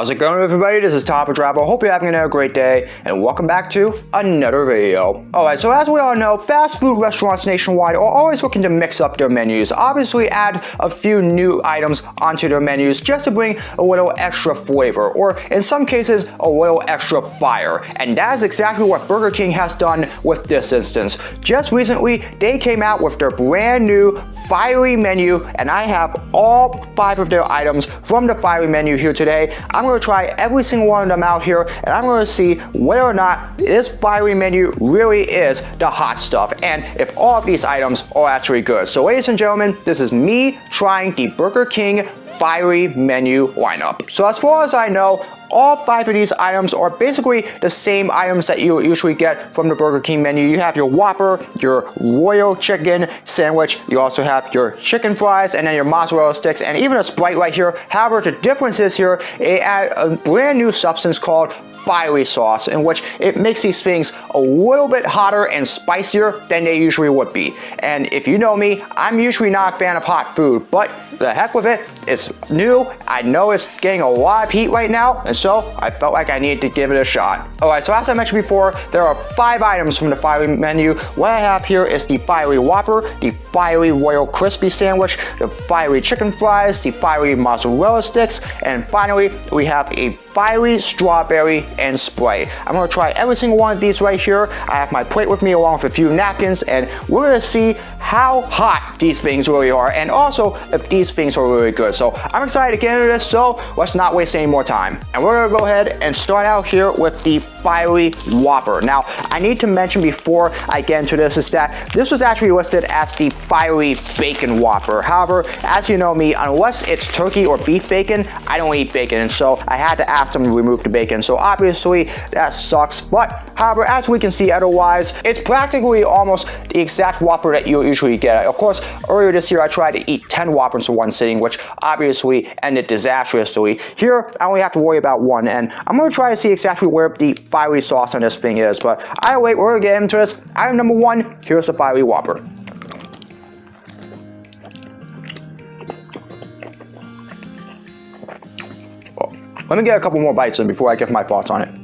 How's it going, everybody? This is Topper Travel. Hope you're having a great day, and welcome back to another video. Alright, so as we all know, fast food restaurants nationwide are always looking to mix up their menus. Obviously, add a few new items onto their menus just to bring a little extra flavor, or in some cases, a little extra fire. And that is exactly what Burger King has done with this instance. Just recently, they came out with their brand new fiery menu, and I have all 5 of their items from the fiery menu here today. I'm going to try every single one of them out here, and I'm going to see whether or not this fiery menu really is the hot stuff, and if all of these items are actually good. So ladies and gentlemen, this is me trying the Burger King fiery menu lineup. So as far as I know, all 5 of these items are basically the same items that you usually get from the Burger King menu. You have your Whopper, your Royal Chicken Sandwich, you also have your chicken fries, and then your mozzarella sticks, and even a Sprite right here. However, the difference is here, they add a brand new substance called fiery sauce, in which it makes these things a little bit hotter and spicier than they usually would be. And if you know me, I'm usually not a fan of hot food, but the heck with it, it's new. I know it's getting a lot of heat right now, and so I felt like I needed to give it a shot. Alright, so as I mentioned before, there are 5 items from the fiery menu. What I have here is the fiery Whopper, the fiery Royal Crispy Sandwich, the fiery chicken fries, the fiery mozzarella sticks, and finally, we have a fiery strawberry and Sprite. I'm going to try every single one of these right here. I have my plate with me along with a few napkins, and we're going to see how hot these things really are, and also if these things are really good. So I'm excited to get into this, so let's not waste any more time. And we're going to go ahead and start out here with the fiery Whopper. Now, I need to mention before I get into this is that this was actually listed as the fiery bacon Whopper. However, as you know me, unless it's turkey or beef bacon, I don't eat bacon, and so I had to ask them to remove the bacon. So obviously that sucks, but however, as we can see otherwise, it's practically almost the exact Whopper that you usually get. Of course, earlier this year I tried to eat 10 Whoppers in one sitting, which obviously ended disastrously. Here, I only have to worry about one, and I'm going to try to see exactly where the fiery sauce on this thing is, but either way, we're going to get into this. Item number 1, here's the fiery Whopper. Let me get a couple more bites in before I give my thoughts on it.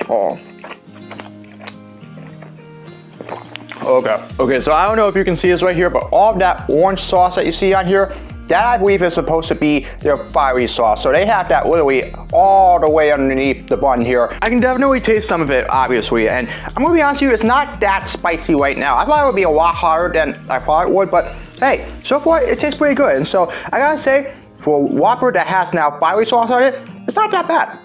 Oh. Okay, so I don't know if you can see this right here, but all of that orange sauce that you see on here, that I believe is supposed to be their fiery sauce. So they have that literally all the way underneath the bun here. I can definitely taste some of it, obviously, and I'm gonna be honest with you, it's not that spicy right now. I thought it would be a lot hotter than I thought it would, but hey, so far it tastes pretty good. And so I gotta say, for a Whopper that has now fiery sauce on it, it's not that bad.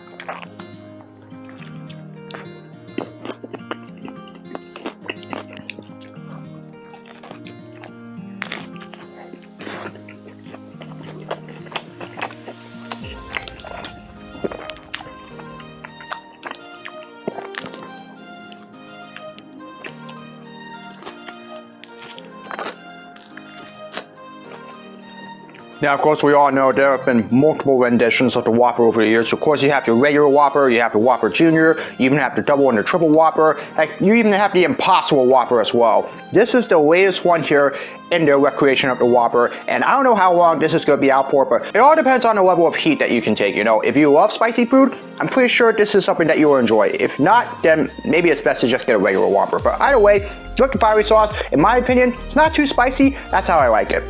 Now, of course, we all know there have been multiple renditions of the Whopper over the years. Of course, you have your regular Whopper, you have the Whopper Jr., you even have the double and the triple Whopper, heck, you even have the Impossible Whopper as well. This is the latest one here in their recreation of the Whopper, and I don't know how long this is going to be out for, but it all depends on the level of heat that you can take. You know, if you love spicy food, I'm pretty sure this is something that you will enjoy. If not, then maybe it's best to just get a regular Whopper. But either way, look, the fiery sauce, in my opinion, it's not too spicy. That's how I like it.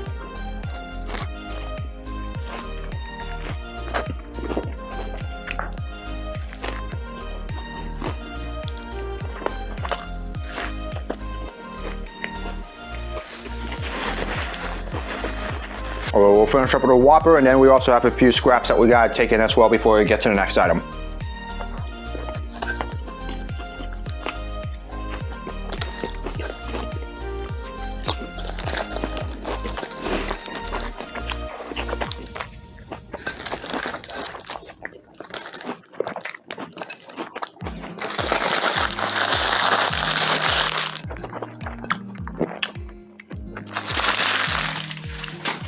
We'll finish up with a Whopper, and then we also have a few scraps that we gotta take in as well before we get to the next item.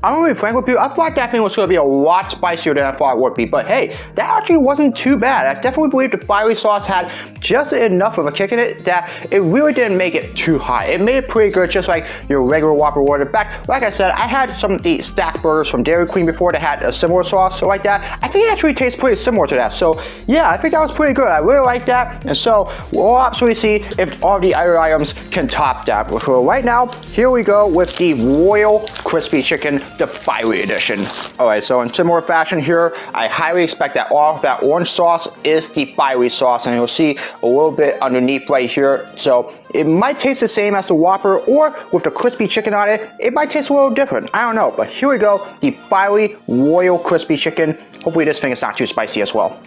I don't be frank with you, I thought that thing was going to be a lot spicier than I thought it would be. But hey, that actually wasn't too bad. I definitely believe the fiery sauce had just enough of a kick in it that it really didn't make it too high. It made it pretty good, just like your regular Whopper would. In fact, like I said, I had some of the stack burgers from Dairy Queen before that had a similar sauce like that. I think it actually tastes pretty similar to that. So yeah, I think that was pretty good. I really like that. And so we'll absolutely see if all the other items can top that. So right now, here we go with the Royal Crispy Chicken, the fiery edition. Alright, so in similar fashion here, I highly expect that all of that orange sauce is the fiery sauce, and you'll see a little bit underneath right here. So it might taste the same as the Whopper, or with the crispy chicken on it, it might taste a little different. I don't know, but here we go, the fiery Royal Crispy Chicken. Hopefully this thing is not too spicy as well.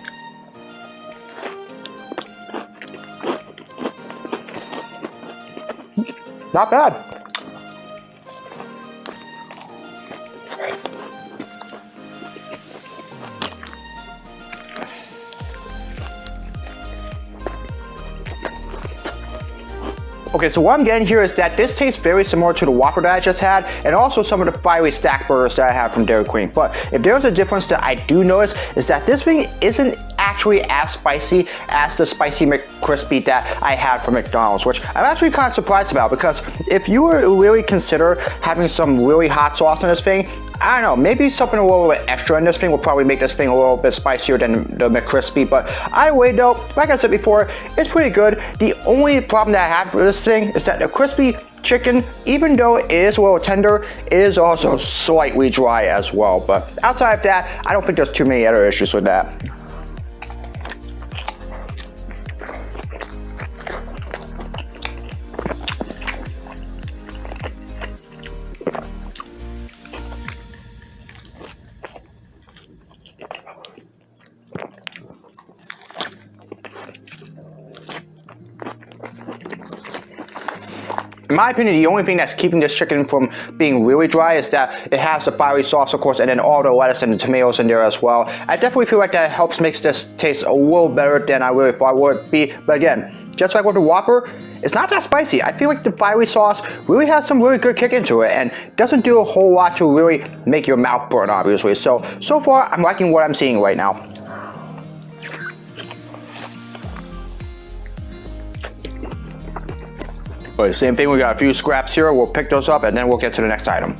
Not bad. Okay, so what I'm getting here is that this tastes very similar to the Whopper that I just had, and also some of the fiery stack burgers that I have from Dairy Queen. But if there's a difference that I do notice, is that this thing isn't actually as spicy as the Spicy McCrispy that I had from McDonald's, which I'm actually kind of surprised about, because if you were to really consider having some really hot sauce in this thing, I don't know, maybe something a little bit extra in this thing will probably make this thing a little bit spicier than the McCrispy. But either way though, like I said before, it's pretty good. The only problem that I have with this thing is that the crispy chicken, even though it is a little tender, it is also slightly dry as well. But outside of that, I don't think there's too many other issues with that. In my opinion, the only thing that's keeping this chicken from being really dry is that it has the fiery sauce, of course, and then all the lettuce and the tomatoes in there as well. I definitely feel like that helps makes this taste a little better than I really thought it would be. But again, just like with the Whopper, it's not that spicy. I feel like the fiery sauce really has some really good kick into it and doesn't do a whole lot to really make your mouth burn, obviously. So far, I'm liking what I'm seeing right now. But same thing, we got a few scraps here. We'll pick those up and then we'll get to the next item.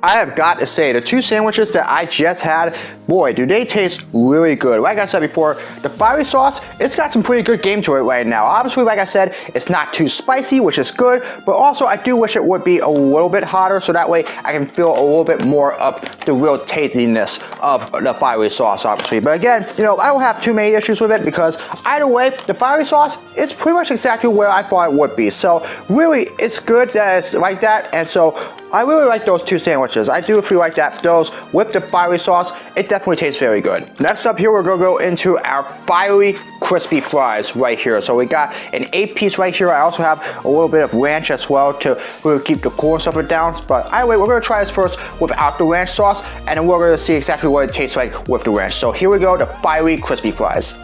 I have got to say, the two sandwiches that I just had, boy, do they taste really good. Like I said before, the fiery sauce, it's got some pretty good game to it right now. Obviously, like I said, it's not too spicy, which is good, but also I do wish it would be a little bit hotter, so that way I can feel a little bit more of the real tastiness of the fiery sauce, obviously. But again, you know, I don't have too many issues with it, because either way, the fiery sauce is pretty much exactly where I thought it would be. So really, it's good that it's like that, and so I really like those two sandwiches. I do feel like that those with the fiery sauce, it definitely tastes very good. Next up here, we're gonna go into our fiery crispy fries right here. So we got an 8-piece right here. I also have a little bit of ranch as well to really keep the coolness of it down. But anyway, we're gonna try this first without the ranch sauce, and then we're gonna see exactly what it tastes like with the ranch. So here we go, the fiery crispy fries.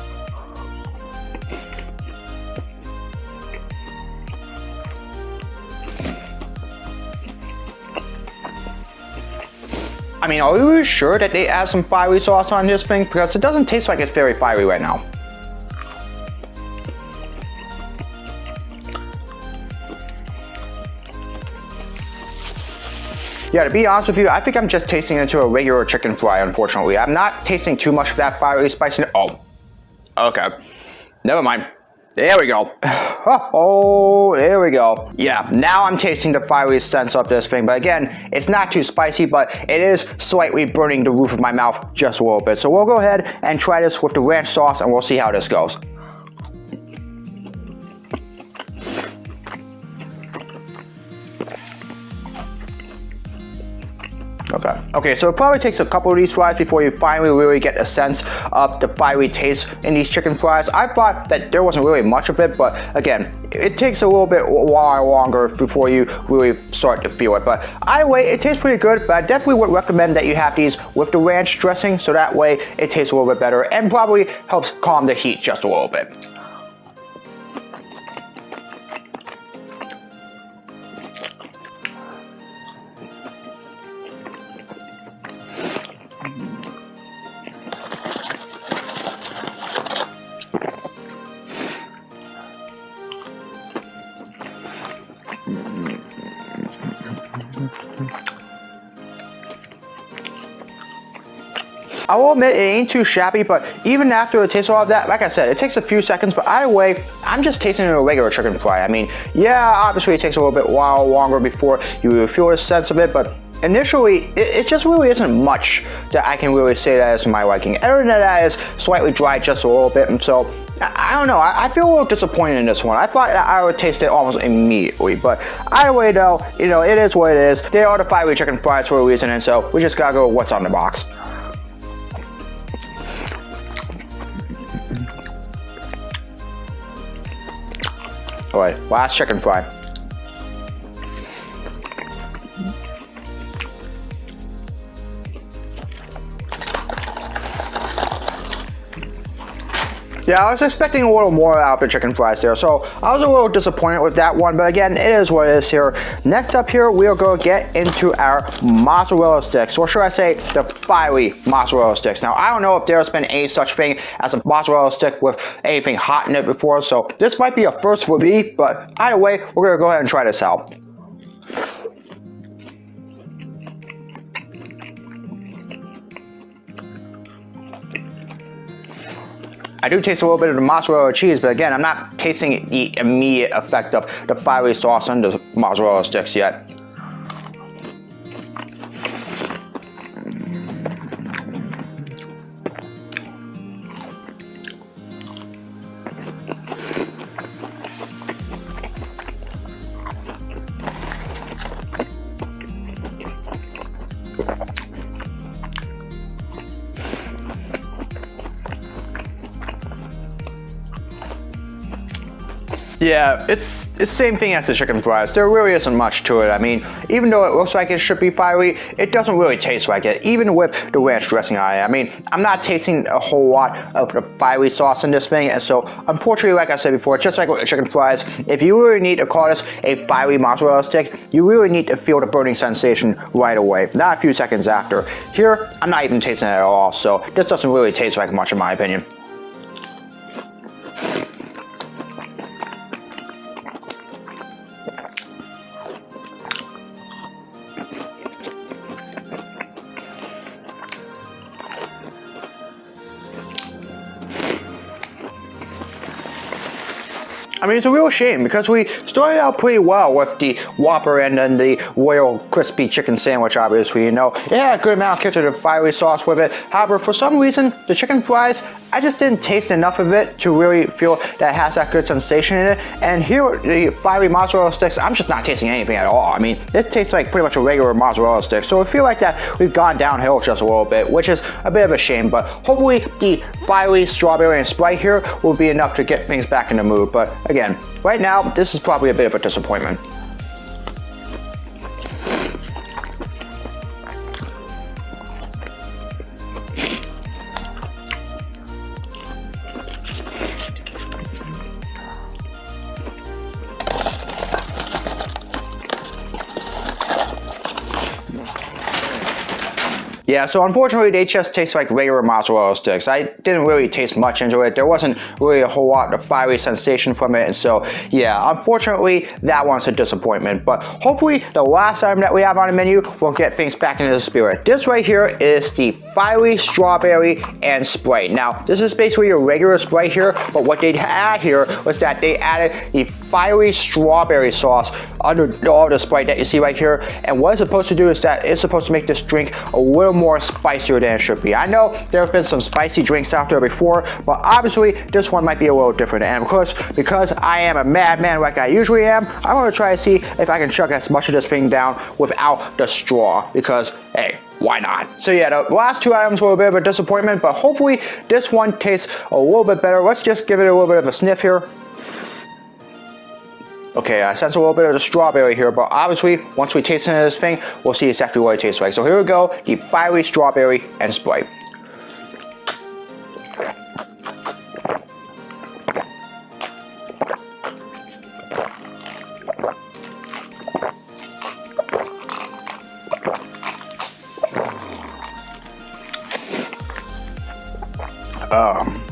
I mean, are you really sure that they add some fiery sauce on this thing? Because it doesn't taste like it's very fiery right now. Yeah, to be honest with you, I think I'm just tasting into a regular chicken fry, unfortunately. I'm not tasting too much of that fiery spiciness. Oh, okay. Never mind. There we go. Oh, there we go. Yeah, now I'm tasting the fiery sense of this thing. But again, it's not too spicy, but it is slightly burning the roof of my mouth just a little bit. So we'll go ahead and try this with the ranch sauce, and we'll see how this goes. Okay, so it probably takes a couple of these fries before you finally really get a sense of the fiery taste in these chicken fries. I thought that there wasn't really much of it, but again, it takes a little bit while longer before you really start to feel it. But either way, it tastes pretty good, but I definitely would recommend that you have these with the ranch dressing, so that way it tastes a little bit better and probably helps calm the heat just a little bit. I will admit it ain't too shabby, but even after it tastes all of that, like I said, it takes a few seconds, but either way, I'm just tasting a regular chicken fry. I mean, yeah, obviously it takes a little bit while longer before you feel a sense of it, but initially, it just really isn't much that I can really say that is my liking. Other than that, is slightly dry just a little bit, and so I don't know. I feel a little disappointed in this one. I thought that I would taste it almost immediately, but either way, though, you know, it is what it is. They are the fiery chicken fries for a reason, and so we just gotta go with what's on the box. All right, last chicken fry. Yeah, I was expecting a little more out of the chicken fries there, so I was a little disappointed with that one, but again, it is what it is here. Next up here, we are going to get into our mozzarella sticks, or should I say, the fiery mozzarella sticks. Now, I don't know if there's been any such thing as a mozzarella stick with anything hot in it before, so this might be a first for me, but either way, we're going to go ahead and try this out. I do taste a little bit of the mozzarella cheese, but again, I'm not tasting the immediate effect of the fiery sauce on the mozzarella sticks yet. Yeah, it's the same thing as the chicken fries. There really isn't much to it. I mean, even though it looks like it should be fiery, it doesn't really taste like it, even with the ranch dressing on it. I mean, I'm not tasting a whole lot of the fiery sauce in this thing, and so unfortunately, like I said before, just like with the chicken fries, if you really need to call this a fiery mozzarella stick, you really need to feel the burning sensation right away, not a few seconds after. Here, I'm not even tasting it at all, so this doesn't really taste like much in my opinion. I mean, it's a real shame because we started out pretty well with the Whopper and then the Royal Crispy Chicken Sandwich, obviously, you know. It had a good amount of kick to the fiery sauce with it. However, for some reason, the chicken fries, I just didn't taste enough of it to really feel that it has that good sensation in it. And here, the fiery mozzarella sticks, I'm just not tasting anything at all. I mean, this tastes like pretty much a regular mozzarella stick. So I feel like that we've gone downhill just a little bit, which is a bit of a shame. But hopefully, the fiery strawberry and Sprite here will be enough to get things back in the mood. But again, right now, this is probably a bit of a disappointment. Yeah, so unfortunately they just taste like regular mozzarella sticks. I didn't really taste much into it. There wasn't really a whole lot of fiery sensation from it, and so yeah, unfortunately that one's a disappointment. But hopefully the last item that we have on the menu will get things back into the spirit. This right here is the fiery strawberry and Sprite. Now, this is basically your regular Sprite here, but what they add here was that they added the fiery strawberry sauce under all the Sprite that you see right here. And what it's supposed to do is that it's supposed to make this drink a little more spicier than it should be. I know there have been some spicy drinks out there before, but obviously this one might be a little different. And of course, because I am a madman like I usually am, I'm gonna try to see if I can chug as much of this thing down without the straw, because hey, why not? So yeah, the last two items were a bit of a disappointment, but hopefully this one tastes a little bit better. Let's just give it a little bit of a sniff here. Okay, I sense a little bit of the strawberry here, but obviously, once we taste into this thing, we'll see exactly what it tastes like. So here we go, the fiery strawberry and Sprite.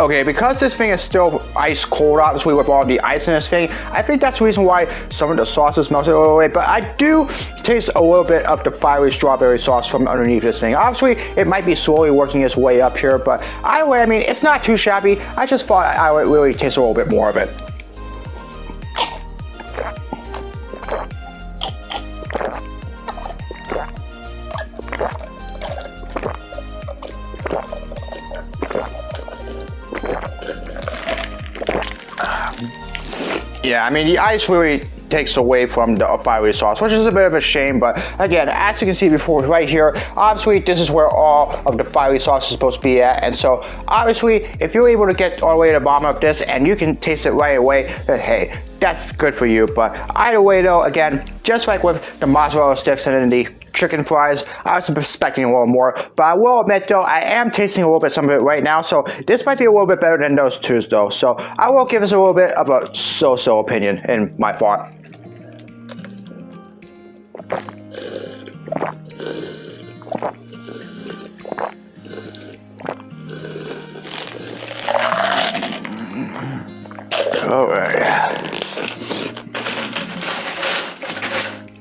Okay, because this thing is still ice cold, obviously with all the ice in this thing, I think that's the reason why some of the sauces melted a little bit, but I do taste a little bit of the fiery strawberry sauce from underneath this thing. Obviously, it might be slowly working its way up here, but either way, I mean, it's not too shabby. I just thought I would really taste a little bit more of it. Yeah, I mean, the ice really takes away from the fiery sauce, which is a bit of a shame, but again, as you can see before right here, obviously this is where all of the fiery sauce is supposed to be at, and so obviously if you're able to get all the way to the bottom of this and you can taste it right away, then hey, that's good for you. But either way though, again, just like with the mozzarella sticks and then the chicken fries, I was expecting a little more, but I will admit though, I am tasting a little bit some of it right now, so this might be a little bit better than those twos though, so I will give this a little bit of a so-so opinion in my thought. Alright.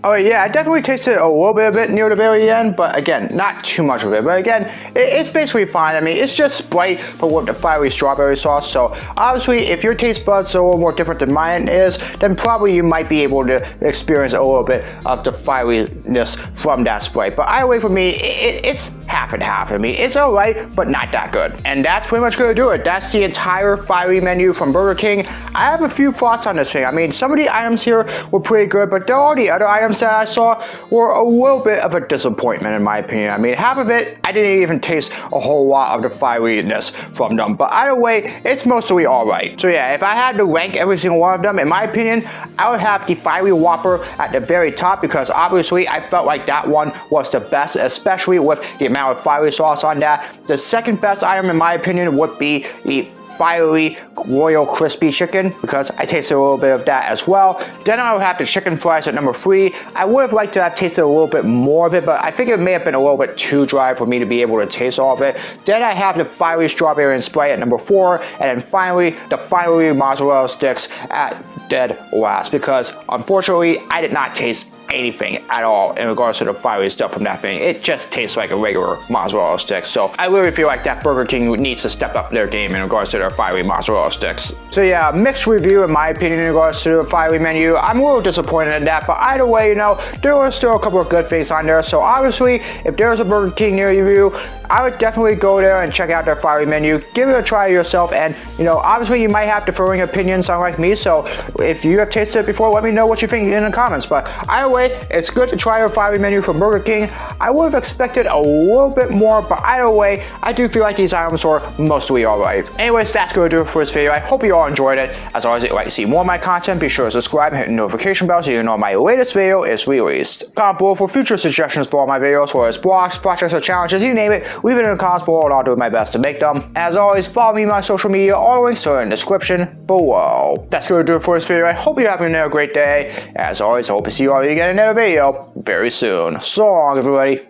Oh yeah, I definitely tasted a little bit of it near the very end, but again, not too much of it. But again, it's basically fine. I mean, it's just Sprite, but with the fiery strawberry sauce. So obviously, if your taste buds are a little more different than mine is, then probably you might be able to experience a little bit of the fieriness from that Sprite. But either way, for me, it's half and half. I mean, it's alright, but not that good. And that's pretty much gonna do it. That's the entire fiery menu from Burger King. I have a few thoughts on this thing. I mean, some of the items here were pretty good, but all the other items that I saw were a little bit of a disappointment in my opinion. I mean, half of it, I didn't even taste a whole lot of the fieriness from them, but either way, it's mostly alright. So yeah, if I had to rank every single one of them, in my opinion, I would have the fiery Whopper at the very top, because obviously I felt like that one was the best, especially with the amount of fiery sauce on that. The second best item in my opinion would be the fiery royal crispy chicken, because I tasted a little bit of that as well. Then I would have the chicken fries at number 3. I would have liked to have tasted a little bit more of it, but I think it may have been a little bit too dry for me to be able to taste all of it. Then I have the fiery strawberry and Sprite at number 4, and then finally the fiery mozzarella sticks at dead last, because unfortunately I did not taste anything at all in regards to the fiery stuff from that thing. It just tastes like a regular mozzarella stick. So I really feel like that Burger King needs to step up their game in regards to their fiery mozzarella sticks. So yeah, mixed review in my opinion in regards to the fiery menu. I'm a little disappointed in that, but either way, you know, there were still a couple of good things on there. So obviously, if there's a Burger King near you, I would definitely go there and check out their fiery menu. Give it a try yourself, and you know, obviously you might have differing opinions unlike me, so if you have tasted it before, let me know what you think in the comments. But either way, it's good to try your fiery menu from Burger King. I would have expected a little bit more, but either way, I do feel like these items were mostly alright. Anyways, that's going to do it for this video. I hope you all enjoyed it. As always, if you'd like to see more of my content, be sure to subscribe and hit the notification bell so you know my latest video is released. Comment below for future suggestions for all my videos, whether it's blogs, projects, or challenges, you name it. Leave it in the comments below and I'll do my best to make them. As always, follow me on my social media. All the links are in the description below. That's going to do it for this video. I hope you're having a great day. As always, I hope to see you all again in another video very soon. So long, everybody.